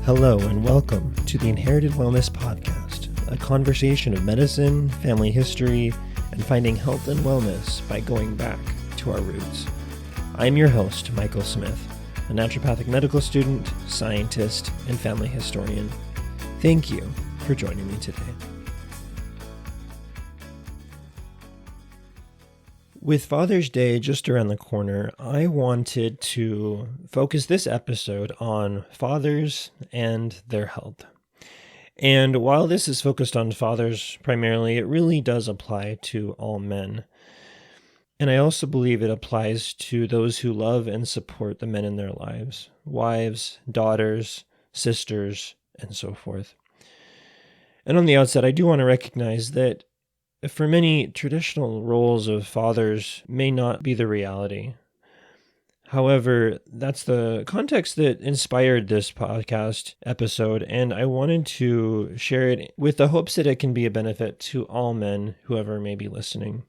Hello and welcome to the Inherited Wellness Podcast, a conversation of medicine, family history, and finding health and wellness by going back to our roots. I'm your host, Michael Smith, a naturopathic medical student, scientist, and family historian. Thank you for joining me today. With Father's Day just around the corner, I wanted to focus this episode on fathers and their health. And while this is focused on fathers primarily, it really does apply to all men. And I also believe it applies to those who love and support the men in their lives, wives, daughters, sisters, and so forth. And on the outset, I do want to recognize that for many, traditional roles of fathers may not be the reality. However, that's the context that inspired this podcast episode, and I wanted to share it with the hopes that it can be a benefit to all men, whoever may be listening.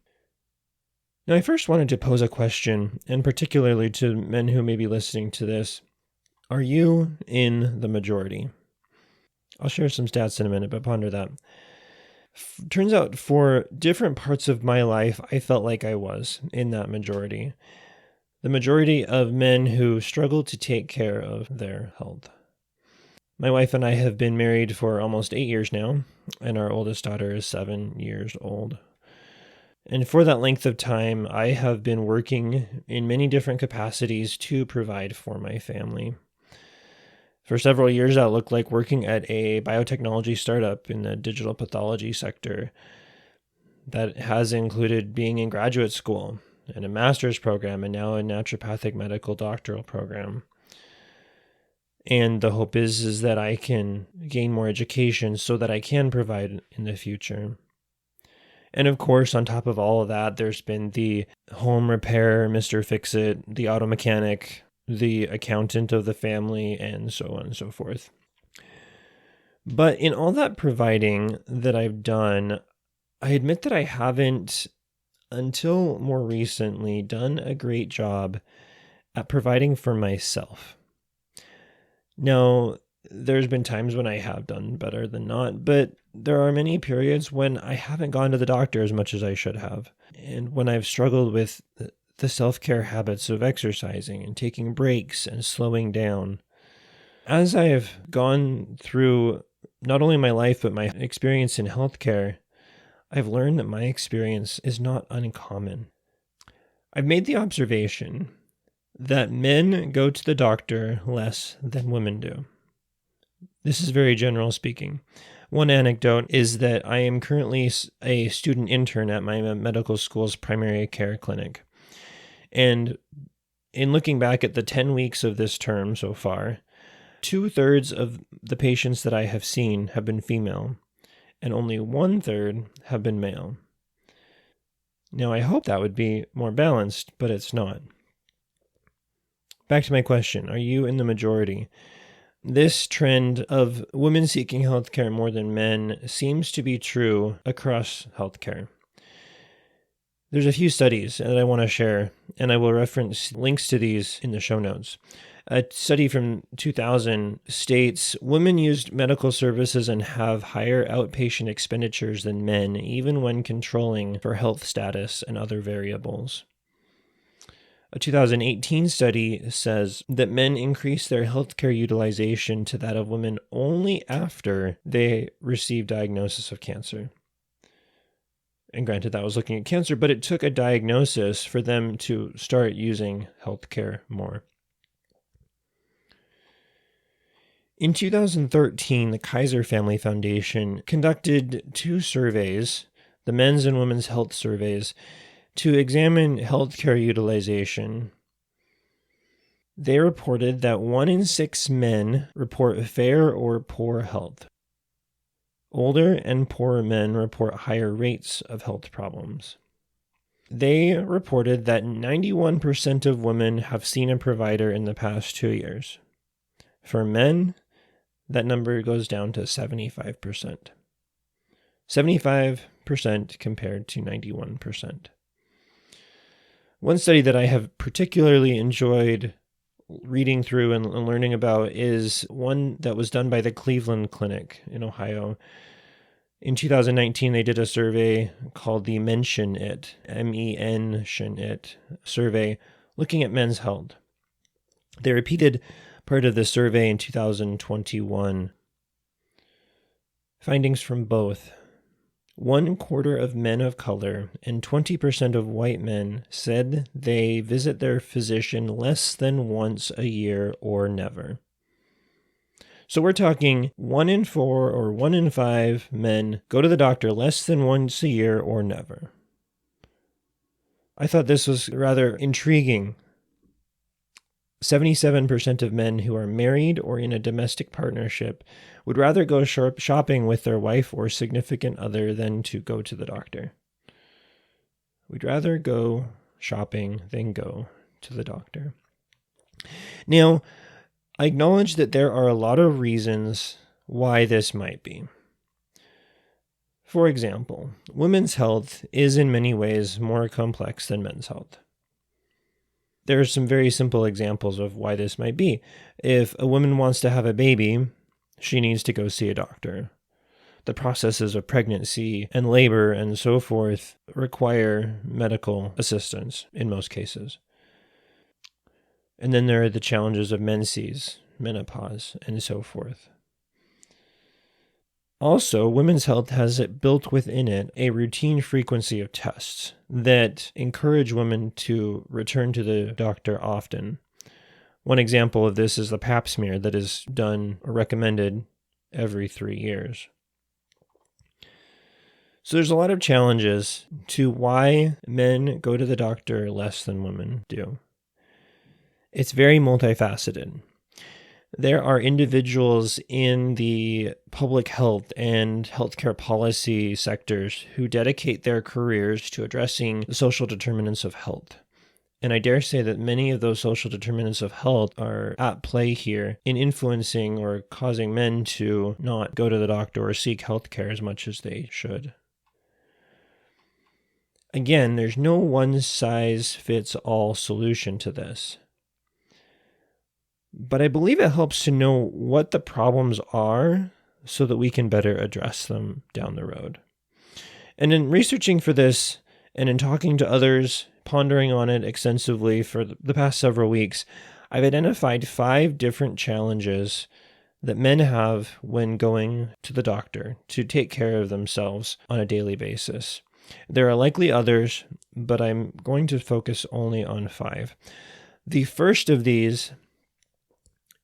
Now, I first wanted to pose a question, and particularly to men who may be listening to this. Are you in the majority? I'll share some stats in a minute, but ponder that. Turns out for different parts of my life, I felt like I was in that majority. The majority of men who struggle to take care of their health. My wife and I have been married for almost 8 years now, and our oldest daughter is 7 years old. And for that length of time, I have been working in many different capacities to provide for my family. For several years, that looked like working at a biotechnology startup in the digital pathology sector. That has included being in graduate school and a master's program and now a naturopathic medical doctoral program. And the hope is that I can gain more education so that I can provide in the future. And of course, on top of all of that, there's been the home repair, Mr. Fix-It, the auto mechanic, the accountant of the family, and so on and so forth. But in all that providing that I've done, I admit that I haven't, until more recently, done a great job at providing for myself. Now, there's been times when I have done better than not, but there are many periods when I haven't gone to the doctor as much as I should have, and when I've struggled with the self-care habits of exercising and taking breaks and slowing down. As I have gone through not only my life, but my experience in healthcare, I've learned that my experience is not uncommon. I've made the observation that men go to the doctor less than women do. This is very general speaking. One anecdote is that I am currently a student intern at my medical school's primary care clinic. And in looking back at the 10 weeks of this term so far, 2/3 of the patients that I have seen have been female, and only 1/3 have been male. Now, I hope that would be more balanced, but it's not. Back to my question, are you in the majority? This trend of women seeking healthcare more than men seems to be true across healthcare. There's a few studies that I want to share, and I will reference links to these in the show notes. A study from 2000 states women used medical services and have higher outpatient expenditures than men, even when controlling for health status and other variables. A 2018 study says that men increase their healthcare utilization to that of women only after they receive diagnosis of cancer. And granted, that was looking at cancer, but it took a diagnosis for them to start using healthcare more. In 2013, the Kaiser Family Foundation conducted 2 surveys, the men's and women's health surveys, to examine healthcare utilization. They reported that 1 in 6 men report fair or poor health. Older and poorer men report higher rates of health problems. They reported that 91% of women have seen a provider in the past 2 years. For men, that number goes down to 75%. 75% compared to 91%. One study that I have particularly enjoyed reading through and learning about is one that was done by the Cleveland Clinic in Ohio. In 2019, they did a survey called the Mention It, MEN-tion It survey, looking at men's health. They repeated part of the survey in 2021. Findings from both. 1/4 of men of color and 20% of white men said they visit their physician less than once a year or never. So we're talking 1 in 4 or 1 in 5 men go to the doctor less than once a year or never. I thought this was rather intriguing. 77% of men who are married or in a domestic partnership would rather go shopping with their wife or significant other than to go to the doctor. We'd rather go shopping than go to the doctor. Now, I acknowledge that there are a lot of reasons why this might be. For example, women's health is in many ways more complex than men's health. There are some very simple examples of why this might be. If a woman wants to have a baby, she needs to go see a doctor. The processes of pregnancy and labor and so forth require medical assistance in most cases. And then there are the challenges of menses, menopause, and so forth. Also, women's health has it built within it a routine frequency of tests that encourage women to return to the doctor often. One example of this is the pap smear that is done or recommended every 3 years. So there's a lot of challenges to why men go to the doctor less than women do. It's very multifaceted. There are individuals in the public health and healthcare policy sectors who dedicate their careers to addressing the social determinants of health. And I dare say that many of those social determinants of health are at play here in influencing or causing men to not go to the doctor or seek healthcare as much as they should. Again, there's no one-size-fits-all solution to this. But I believe it helps to know what the problems are so that we can better address them down the road. And in researching for this and in talking to others, pondering on it extensively for the past several weeks, I've identified 5 different challenges that men have when going to the doctor to take care of themselves on a daily basis. There are likely others, but I'm going to focus only on 5. The first of these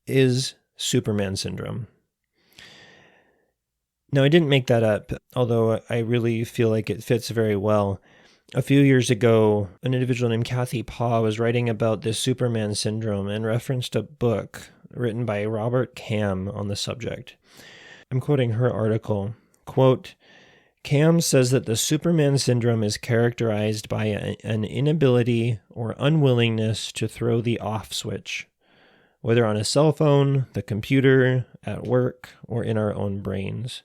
is Superman syndrome. Now, I didn't make that up, although I really feel like it fits very well. A few years ago, an individual named Kathy Paw was writing about this Superman syndrome and referenced a book written by Robert Cam on the subject. I'm quoting her article, quote, Cam says that the Superman syndrome is characterized by an inability or unwillingness to throw the off switch, whether on a cell phone, the computer, at work, or in our own brains.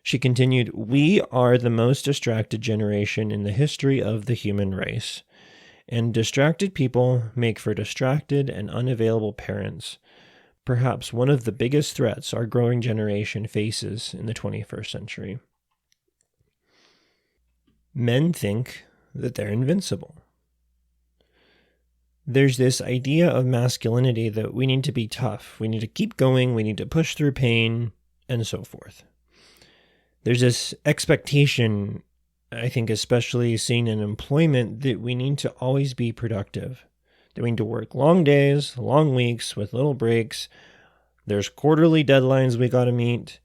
She continued, we are the most distracted generation in the history of the human race, and distracted people make for distracted and unavailable parents, perhaps one of the biggest threats our growing generation faces in the 21st century. Men think that they're invincible. There's this idea of masculinity that we need to be tough, we need to keep going, we need to push through pain, and so forth. There's this expectation, I think especially seen in employment, that we need to always be productive. That we need to work long days, long weeks with little breaks. There's quarterly deadlines we got to meet.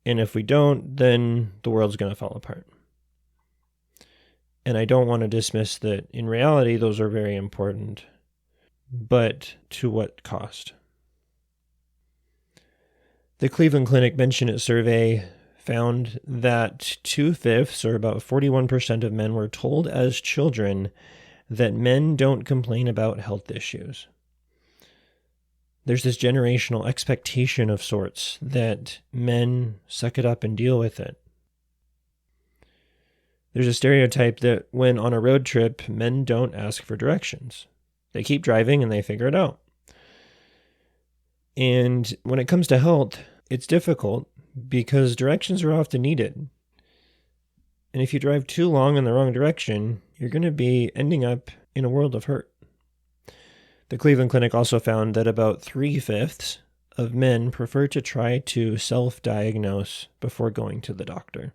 And if we don't, then the world's going to fall apart. And I don't want to dismiss that in reality, those are very important. But to what cost? The Cleveland Clinic Mention It survey found that 2/5, or about 41% of men, were told as children that men don't complain about health issues. There's this generational expectation of sorts that men suck it up and deal with it. There's a stereotype that when on a road trip, men don't ask for directions. They keep driving and they figure it out. And when it comes to health, it's difficult because directions are often needed. And if you drive too long in the wrong direction, you're going to be ending up in a world of hurt. The Cleveland Clinic also found that about 3/5 of men prefer to try to self-diagnose before going to the doctor.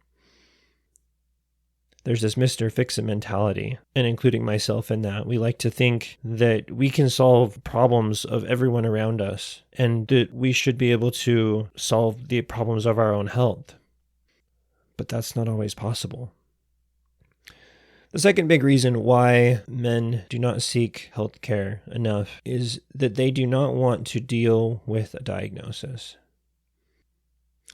There's this Mr. Fix-It mentality, and including myself in that. We like to think that we can solve problems of everyone around us and that we should be able to solve the problems of our own health. But that's not always possible. The second big reason why men do not seek health care enough is that they do not want to deal with a diagnosis.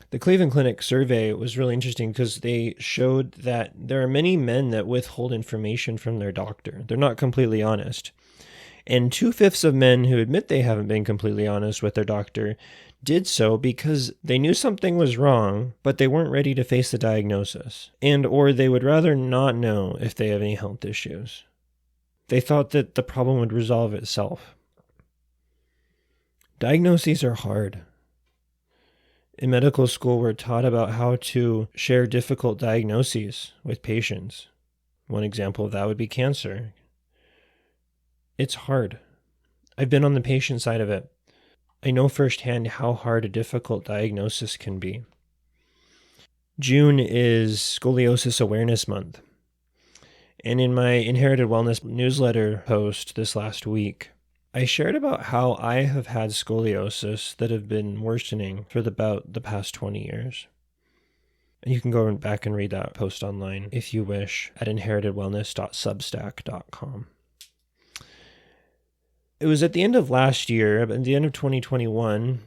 The Cleveland Clinic survey was really interesting because they showed that there are many men that withhold information from their doctor. They're not completely honest. And 2/5 of men who admit they haven't been completely honest with their doctor did so because they knew something was wrong, but they weren't ready to face the diagnosis, or they would rather not know if they have any health issues. They thought that the problem would resolve itself. Diagnoses are hard. In medical school, we're taught about how to share difficult diagnoses with patients. One example of that would be cancer. It's hard. I've been on the patient side of it. I know firsthand how hard a difficult diagnosis can be. June is Scoliosis Awareness Month. And in my Inherited Wellness newsletter post this last week, I shared about how I have had scoliosis that have been worsening for about the past 20 years. And you can go back and read that post online if you wish at inheritedwellness.substack.com. It was at the end of last year, at the end of 2021,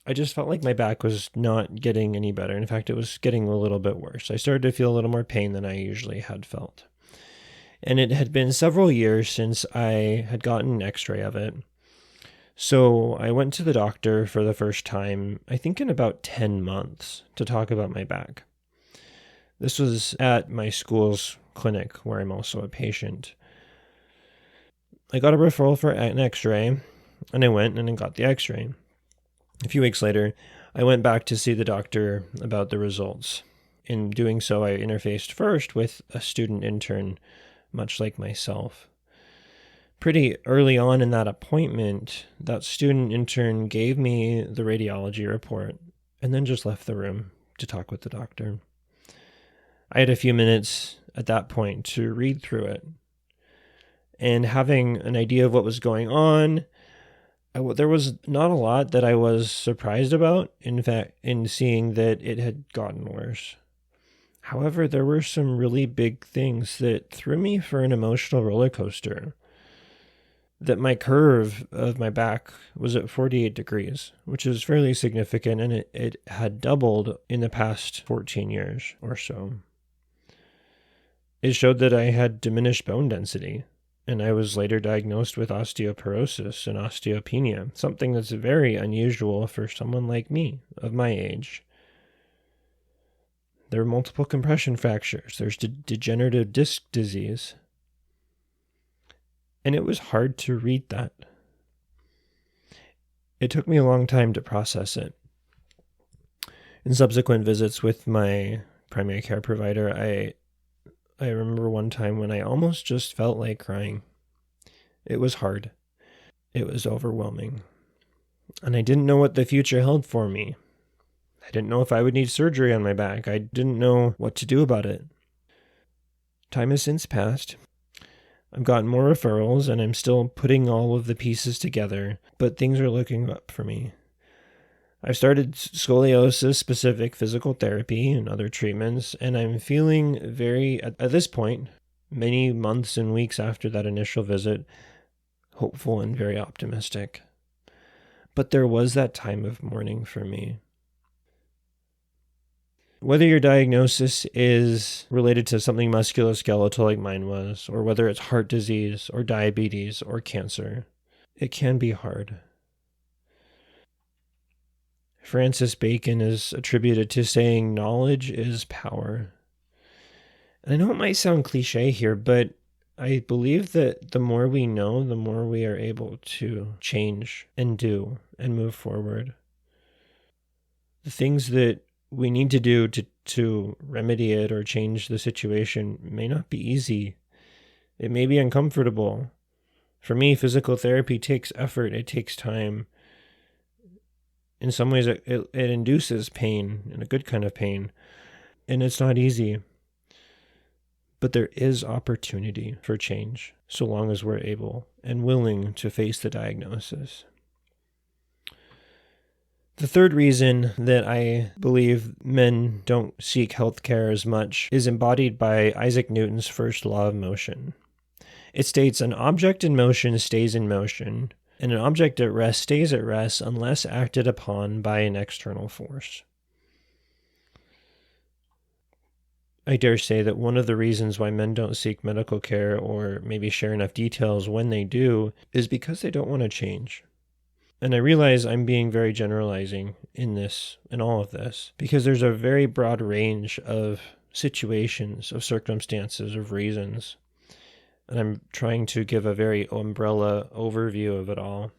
I just felt like my back was not getting any better. In fact, it was getting a little bit worse. I started to feel a little more pain than I usually had felt. And it had been several years since I had gotten an x-ray of it. So I went to the doctor for the first time, I think in about 10 months, to talk about my back. This was at my school's clinic where I'm also a patient. I got a referral for an x-ray, and I went and I got the x-ray. A few weeks later, I went back to see the doctor about the results. In doing so, I interfaced first with a student intern, much like myself. Pretty early on in that appointment, that student intern gave me the radiology report and then just left the room to talk with the doctor. I had a few minutes at that point to read through it. And having an idea of what was going on, there was not a lot that I was surprised about, in fact, in seeing that it had gotten worse. However, there were some really big things that threw me for an emotional roller coaster. That my curve of my back was at 48 degrees, which is fairly significant, and it had doubled in the past 14 years or so. It showed that I had diminished bone density, and I was later diagnosed with osteoporosis and osteopenia, something that's very unusual for someone like me, of my age. There are multiple compression fractures. There's degenerative disc disease. And it was hard to read that. It took me a long time to process it. In subsequent visits with my primary care provider, I remember one time when I almost just felt like crying. It was hard. It was overwhelming. And I didn't know what the future held for me. I didn't know if I would need surgery on my back. I didn't know what to do about it. Time has since passed. I've gotten more referrals, and I'm still putting all of the pieces together, but things are looking up for me. I've started scoliosis-specific physical therapy and other treatments, and I'm feeling at this point, many months and weeks after that initial visit, hopeful and very optimistic. But there was that time of mourning for me. Whether your diagnosis is related to something musculoskeletal like mine was, or whether it's heart disease or diabetes or cancer, it can be hard. Francis Bacon is attributed to saying knowledge is power. And I know it might sound cliche here, but I believe that the more we know, the more we are able to change and do and move forward. The things that we need to do to remedy it or change the situation may not be easy. It may be uncomfortable. For me, physical therapy takes effort. It takes time. In some ways, it induces pain, and a good kind of pain. And it's not easy. But there is opportunity for change, so long as we're able and willing to face the diagnosis. The third reason that I believe men don't seek healthcare as much is embodied by Isaac Newton's first law of motion. It states an object in motion stays in motion, and an object at rest stays at rest unless acted upon by an external force. I dare say that one of the reasons why men don't seek medical care or maybe share enough details when they do is because they don't want to change. And I realize I'm being very generalizing in all of this, because there's a very broad range of situations, of circumstances, of reasons. And I'm trying to give a very umbrella overview of it all.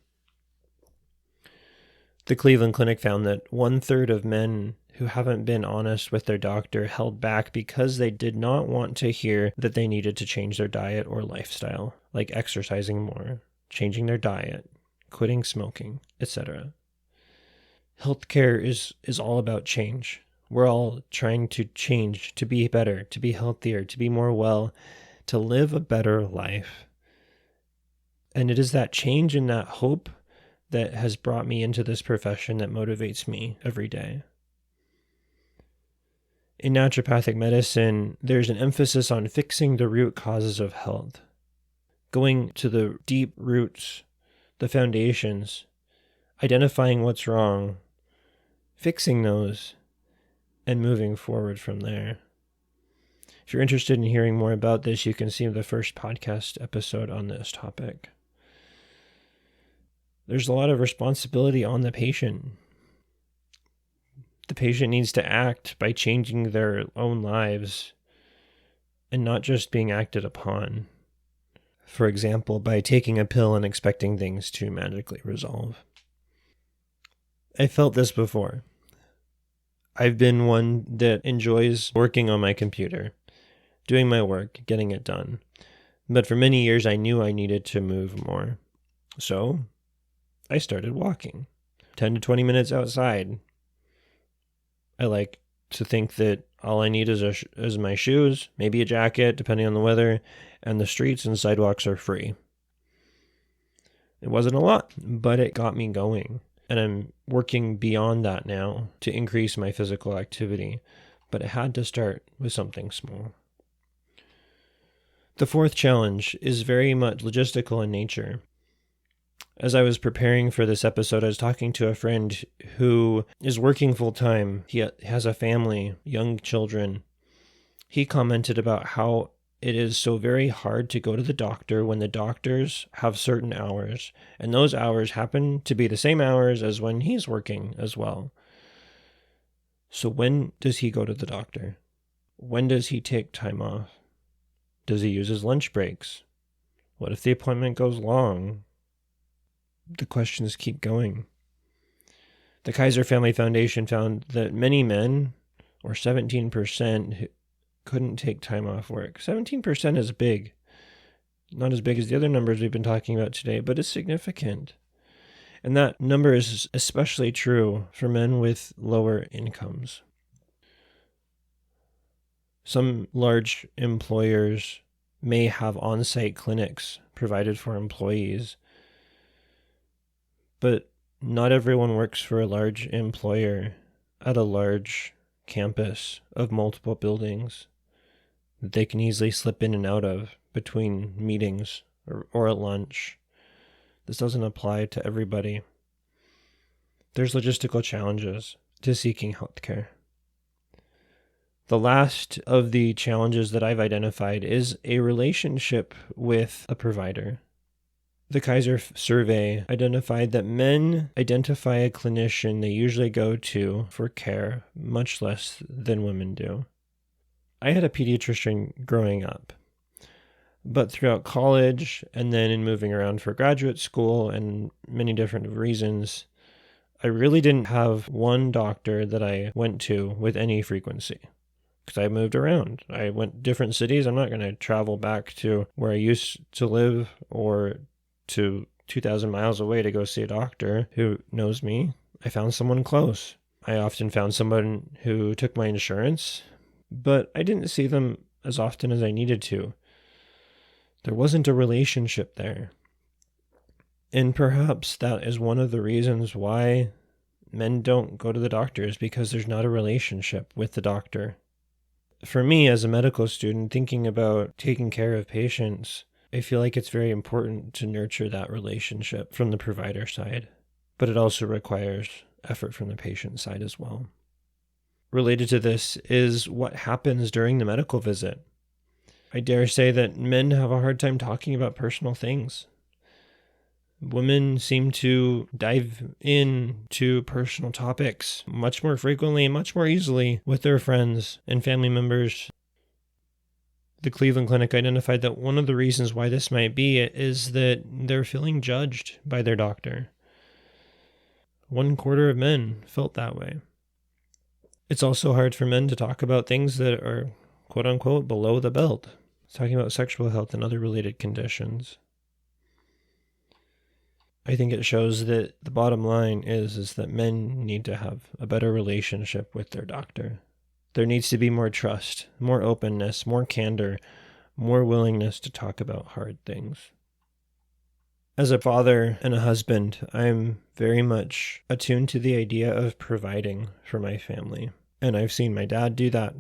The Cleveland Clinic found that 1/3 of men who haven't been honest with their doctor held back because they did not want to hear that they needed to change their diet or lifestyle, like exercising more, changing their diet, quitting smoking, etc. Healthcare is all about change. We're all trying to change, to be better, to be healthier, to be more well, to live a better life. And it is that change and that hope that has brought me into this profession that motivates me every day. In naturopathic medicine, there's an emphasis on fixing the root causes of health, going to the deep roots, the foundations, identifying what's wrong, fixing those, and moving forward from there. If you're interested in hearing more about this, you can see the first podcast episode on this topic. There's a lot of responsibility on the patient. The patient needs to act by changing their own lives and not just being acted upon. For example, by taking a pill and expecting things to magically resolve. I felt this before. I've been one that enjoys working on my computer, doing my work, getting it done. But for many years, I knew I needed to move more. So I started walking 10 to 20 minutes outside. I like to think that all I need is my shoes, maybe a jacket, depending on the weather, and the streets and sidewalks are free. It wasn't a lot, but it got me going. And I'm working beyond that now to increase my physical activity, but it had to start with something small. The fourth challenge is very much logistical in nature. As I was preparing for this episode, I was talking to a friend who is working full-time. He has a family, young children. He commented about how it is so very hard to go to the doctor when the doctors have certain hours, and those hours happen to be the same hours as when he's working as well. So when does he go to the doctor? When does he take time off? Does he use his lunch breaks? What if the appointment goes long? The questions keep going. The Kaiser Family Foundation found that many men, or 17%, couldn't take time off work. 17% is big. Not as big as the other numbers we've been talking about today, but it's significant. And that number is especially true for men with lower incomes. Some large employers may have on-site clinics provided for employees, but not everyone works for a large employer at a large campus of multiple buildings that they can easily slip in and out of between meetings or at lunch. This doesn't apply to everybody. There's logistical challenges to seeking healthcare. The last of the challenges that I've identified is a relationship with a provider. The Kaiser survey identified that men identify a clinician they usually go to for care much less than women do. I had a pediatrician growing up, But throughout college and then in moving around for graduate school and many different reasons, I really didn't have one doctor that I went to with any frequency because I moved around. I went different cities. I'm not going to travel back to where I used to live or to 2,000 miles away to go see a doctor who knows me. I found someone close. I often found someone who took my insurance, but I didn't see them as often as I needed to. There wasn't a relationship there. And perhaps that is one of the reasons why men don't go to the doctor, is because there's not a relationship with the doctor. For me, as a medical student, thinking about taking care of patients, I feel like it's very important to nurture that relationship from the provider side, but it also requires effort from the patient side as well. Related to this is what happens during the medical visit. I dare say that men have a hard time talking about personal things. Women seem to dive into personal topics much more frequently and much more easily with their friends and family members. The Cleveland Clinic identified that one of the reasons why this might be is that they're feeling judged by their doctor. 1/4 of men felt that way. It's also hard for men to talk about things that are quote unquote below the belt. Talking about sexual health and other related conditions. I think it shows that the bottom line is that men need to have a better relationship with their doctor. There needs to be more trust, more openness, more candor, more willingness to talk about hard things. As a father and a husband, I'm very much attuned to the idea of providing for my family. And I've seen my dad do that,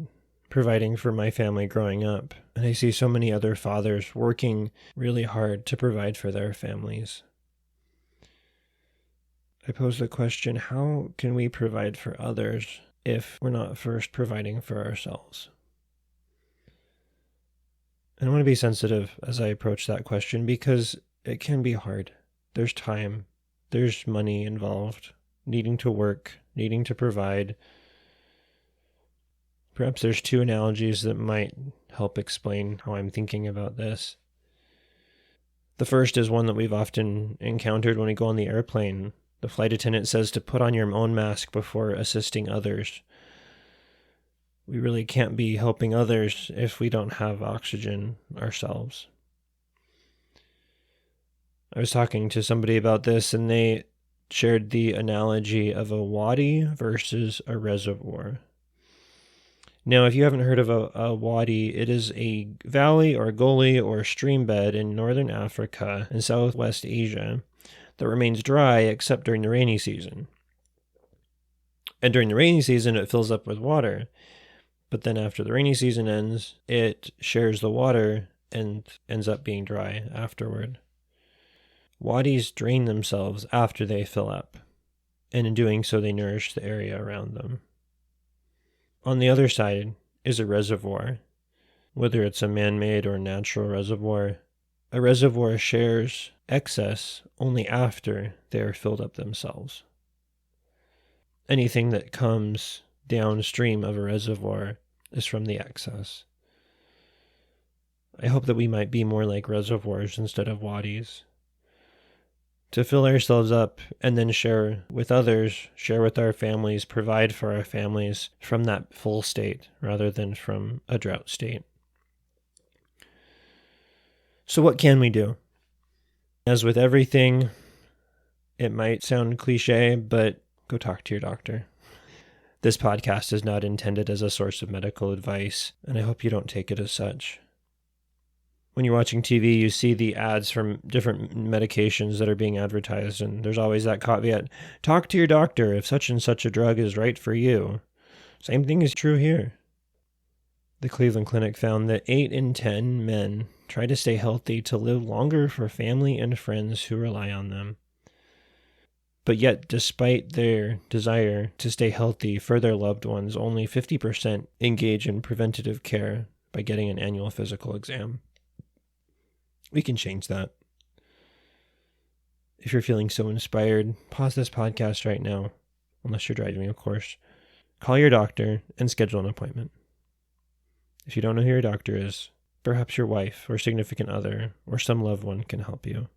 providing for my family growing up. And I see so many other fathers working really hard to provide for their families. I pose the question, how can we provide for others if we're not first providing for ourselves? And I want to be sensitive as I approach that question because it can be hard. There's time, there's money involved, needing to work, needing to provide. Perhaps there's two analogies that might help explain how I'm thinking about this. The first is one that we've often encountered when we go on the airplane. The flight attendant says to put on your own mask before assisting others. We really can't be helping others if we don't have oxygen ourselves. I was talking to somebody about this, and they shared the analogy of a wadi versus a reservoir. Now, if you haven't heard of a wadi, it is a valley or gully or stream bed in northern Africa and Southwest Asia that remains dry except during the rainy season. And during the rainy season, it fills up with water. But then after the rainy season ends, it shares the water and ends up being dry afterward. Wadis drain themselves after they fill up, and in doing so, they nourish the area around them. On the other side is a reservoir. Whether it's a man-made or natural reservoir, a reservoir shares excess only after they are filled up themselves. Anything that comes downstream of a reservoir is from the excess. I hope that we might be more like reservoirs instead of wadis. To fill ourselves up and then share with others, share with our families, provide for our families from that full state rather than from a drought state. So what can we do? As with everything, it might sound cliche, but go talk to your doctor. This podcast is not intended as a source of medical advice, and I hope you don't take it as such. When you're watching TV, you see the ads from different medications that are being advertised, and there's always that caveat, talk to your doctor if such and such a drug is right for you. Same thing is true here. The Cleveland Clinic found that 8 in 10 men try to stay healthy to live longer for family and friends who rely on them. But yet, despite their desire to stay healthy for their loved ones, only 50% engage in preventative care by getting an annual physical exam. We can change that. If you're feeling so inspired, pause this podcast right now, unless you're driving, of course. Call your doctor and schedule an appointment. If you don't know who your doctor is, Perhaps your wife or significant other or some loved one can help you.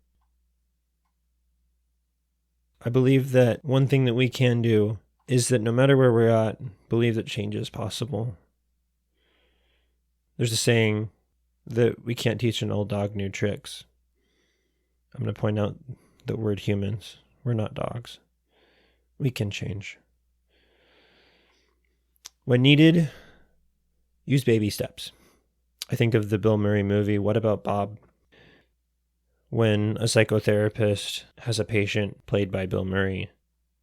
I believe that one thing that we can do is that no matter where we're at, believe that change is possible. There's a saying that we can't teach an old dog new tricks. I'm going to point out that we're humans. We're not dogs. We can change. When needed, use baby steps. I think of the Bill Murray movie, What About Bob? When a psychotherapist has a patient played by Bill Murray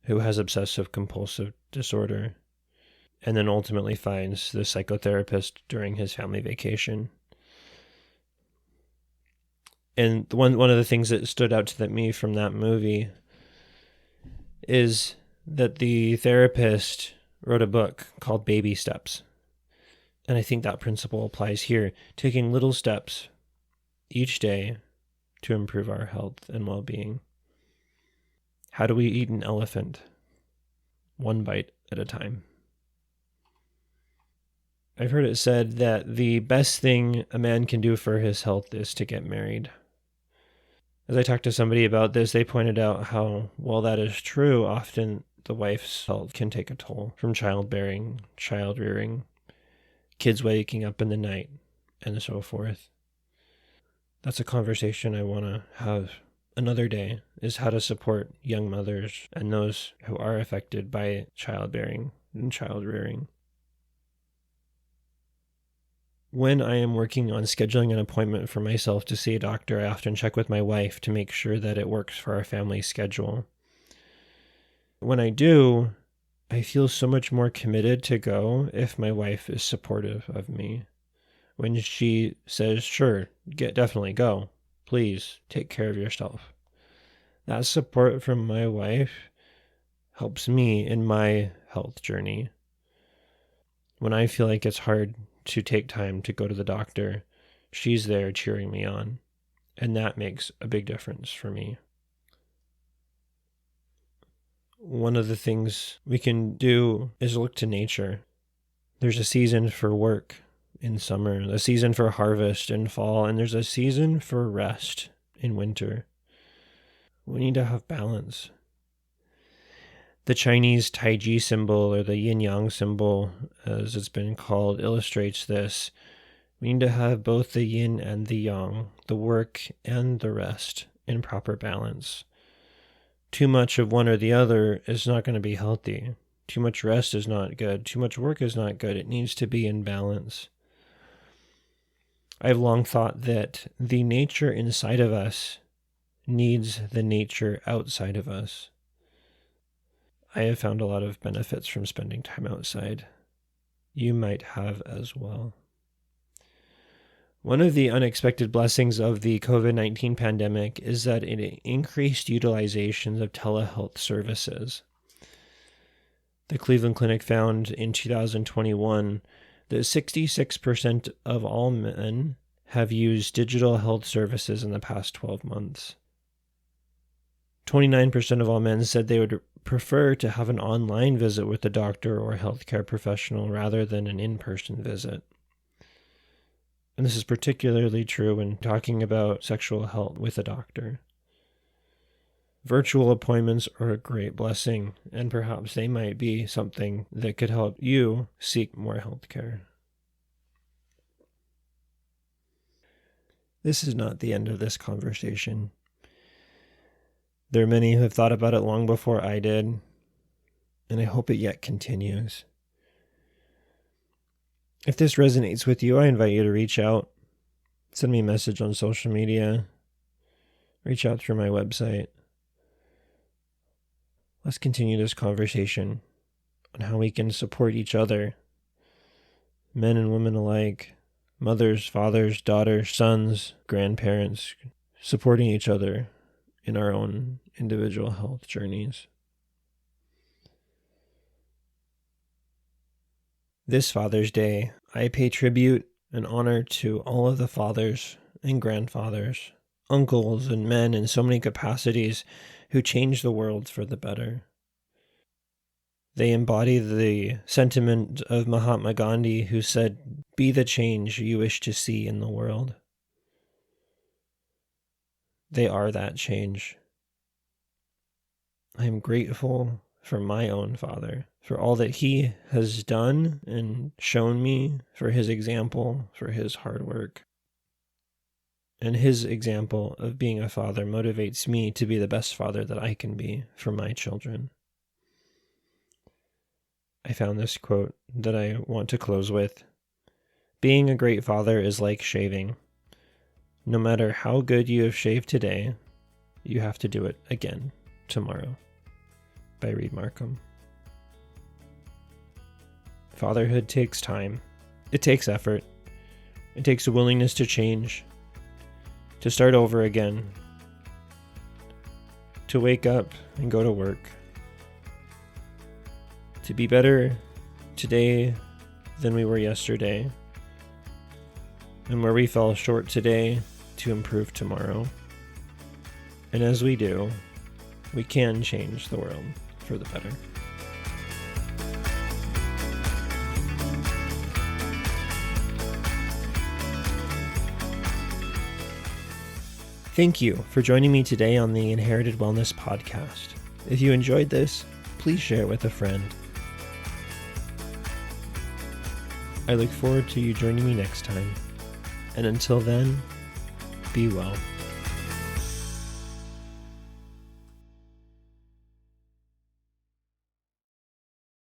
who has obsessive compulsive disorder and then ultimately finds the psychotherapist during his family vacation. And one of the things that stood out to me from that movie is that the therapist wrote a book called Baby Steps. And I think that principle applies here, taking little steps each day to improve our health and well-being. How do we eat an elephant? One bite at a time. I've heard it said that the best thing a man can do for his health is to get married. As I talked to somebody about this, they pointed out how, while that is true, often the wife's health can take a toll from childbearing, child rearing, kids waking up in the night, and so forth. That's a conversation I want to have another day, is how to support young mothers and those who are affected by childbearing and child rearing. When I am working on scheduling an appointment for myself to see a doctor, I often check with my wife to make sure that it works for our family schedule. When I do, I feel so much more committed to go if my wife is supportive of me. When she says, sure, definitely go. Please take care of yourself. That support from my wife helps me in my health journey. When I feel like it's hard to take time to go to the doctor, she's there cheering me on. And that makes a big difference for me. One of the things we can do is look to nature. There's a season for work in summer, a season for harvest in fall, and there's a season for rest in winter. We need to have balance. The Chinese Taiji symbol, or the yin-yang symbol, as it's been called, illustrates this. We need to have both the yin and the yang, the work and the rest, in proper balance. Too much of one or the other is not going to be healthy. Too much rest is not good. Too much work is not good. It needs to be in balance. I've long thought that the nature inside of us needs the nature outside of us. I have found a lot of benefits from spending time outside. You might have as well. One of the unexpected blessings of the COVID-19 pandemic is that it increased utilization of telehealth services. The Cleveland Clinic found in 2021 that 66% of all men have used digital health services in the past 12 months. 29% of all men said they would prefer to have an online visit with a doctor or healthcare professional rather than an in-person visit. And this is particularly true when talking about sexual health with a doctor. Virtual appointments are a great blessing, and perhaps they might be something that could help you seek more health care. This is not the end of this conversation. There are many who have thought about it long before I did, and I hope it yet continues. If this resonates with you, I invite you to reach out, send me a message on social media, reach out through my website. Let's continue this conversation on how we can support each other, men and women alike, mothers, fathers, daughters, sons, grandparents, supporting each other in our own individual health journeys. This Father's Day, I pay tribute and honor to all of the fathers and grandfathers, uncles and men in so many capacities who changed the world for the better. They embody the sentiment of Mahatma Gandhi, who said, "Be the change you wish to see in the world." They are that change. I am grateful for my own father, for all that he has done and shown me, for his example, for his hard work. And his example of being a father motivates me to be the best father that I can be for my children. I found this quote that I want to close with. Being a great father is like shaving. No matter how good you have shaved today, you have to do it again tomorrow. By Reed Markham. Fatherhood takes time. It takes effort. It takes a willingness to change, to start over again, to wake up and go to work, to be better today than we were yesterday, and where we fell short today, to improve tomorrow. And as we do, we can change the world for the better. Thank you for joining me today on the Inherited Wellness Podcast. If you enjoyed this, please share it with a friend. I look forward to you joining me next time. And until then, be well.